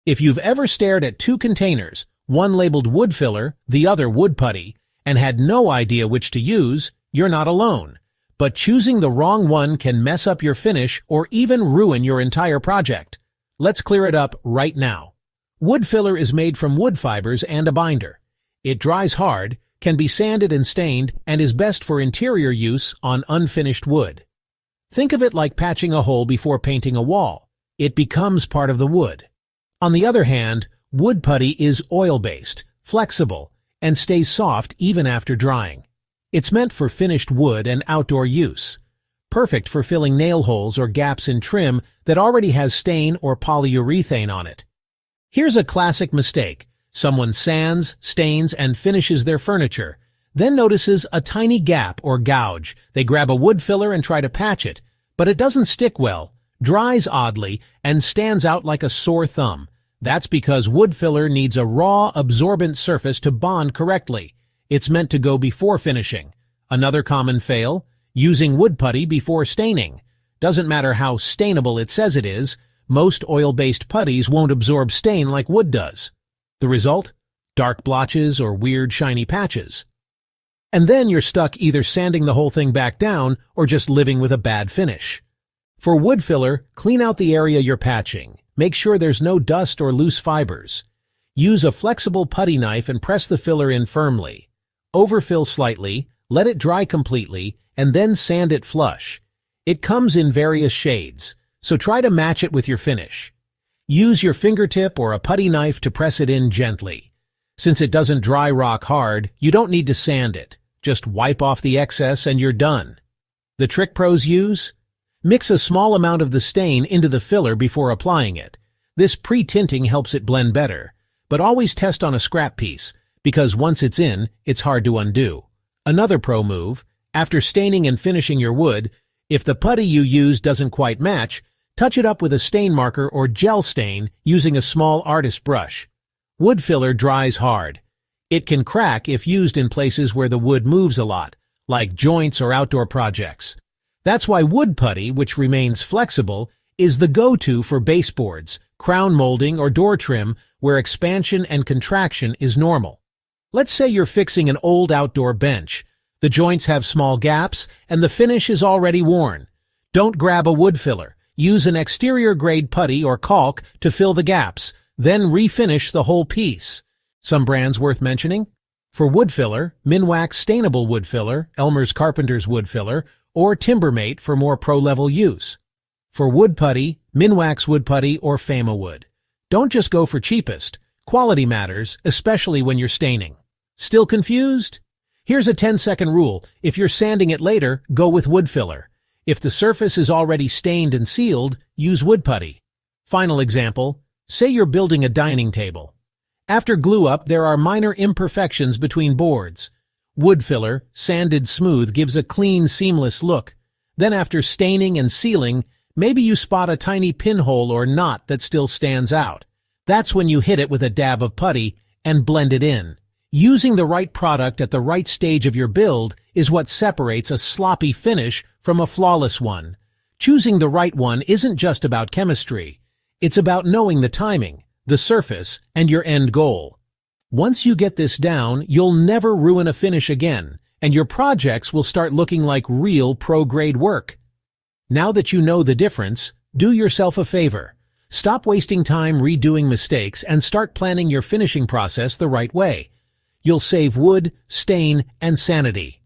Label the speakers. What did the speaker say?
Speaker 1: If you've ever stared at two containers, one labeled wood filler, the other wood putty, and had no idea which to use, you're not alone. But choosing the wrong one can mess up your finish or even ruin your entire project. Let's clear it up right now. Wood filler is made from wood fibers and a binder. It dries hard, can be sanded and stained, and is best for interior use on unfinished wood. Think of it like patching a hole before painting a wall. It becomes part of the wood. On the other hand, wood putty is oil-based, flexible, and stays soft even after drying. It's meant for finished wood and outdoor use. Perfect for filling nail holes or gaps in trim that already has stain or polyurethane on it. Here's a classic mistake. Someone sands, stains, and finishes their furniture, then notices a tiny gap or gouge. They grab a wood filler and try to patch it, but it doesn't stick well, dries oddly, and stands out like a sore thumb. That's because wood filler needs a raw, absorbent surface to bond correctly. It's meant to go before finishing. Another common fail, using wood putty before staining. Doesn't matter how stainable it says it is, most oil-based putties won't absorb stain like wood does. The result? Dark blotches or weird shiny patches. And then you're stuck either sanding the whole thing back down or just living with a bad finish. For wood filler, clean out the area you're patching. Make sure there's no dust or loose fibers. Use a flexible putty knife and press the filler in firmly. Overfill slightly, let it dry completely, and then sand it flush. It comes in various shades, so try to match it with your finish. Use your fingertip or a putty knife to press it in gently. Since it doesn't dry rock hard, you don't need to sand it. Just wipe off the excess and you're done. The trick pros use? Mix a small amount of the stain into the filler before applying it. This pre-tinting helps it blend better, but always test on a scrap piece, because once it's in, it's hard to undo. Another pro move, after staining and finishing your wood, if the putty you use doesn't quite match, touch it up with a stain marker or gel stain using a small artist brush. Wood filler dries hard. It can crack if used in places where the wood moves a lot, like joints or outdoor projects. That's why wood putty, which remains flexible, is the go-to for baseboards, crown molding, or door trim where expansion and contraction is normal. Let's say you're fixing an old outdoor bench. The joints have small gaps and the finish is already worn. Don't grab a wood filler. Use an exterior-grade putty or caulk to fill the gaps, then refinish the whole piece. Some brands worth mentioning? For wood filler, Minwax Stainable Wood Filler, Elmer's Carpenter's Wood Filler, or Timbermate for more pro-level use. For wood putty, Minwax Wood Putty or Fama Wood. Don't just go for cheapest. Quality matters, especially when you're staining. Still confused? Here's a 10-second rule. If you're sanding it later, go with wood filler. If the surface is already stained and sealed, use wood putty. Final example, say you're building a dining table. After glue up, there are minor imperfections between boards. Wood filler, sanded smooth, gives a clean, seamless look. Then after staining and sealing, maybe you spot a tiny pinhole or knot that still stands out. That's when you hit it with a dab of putty and blend it in. Using the right product at the right stage of your build is what separates a sloppy finish from a flawless one. Choosing the right one isn't just about chemistry. It's about knowing the timing, the surface, and your end goal. Once you get this down, you'll never ruin a finish again, and your projects will start looking like real pro-grade work. Now that you know the difference, do yourself a favor. Stop wasting time redoing mistakes and start planning your finishing process the right way. You'll save wood, stain, and sanity.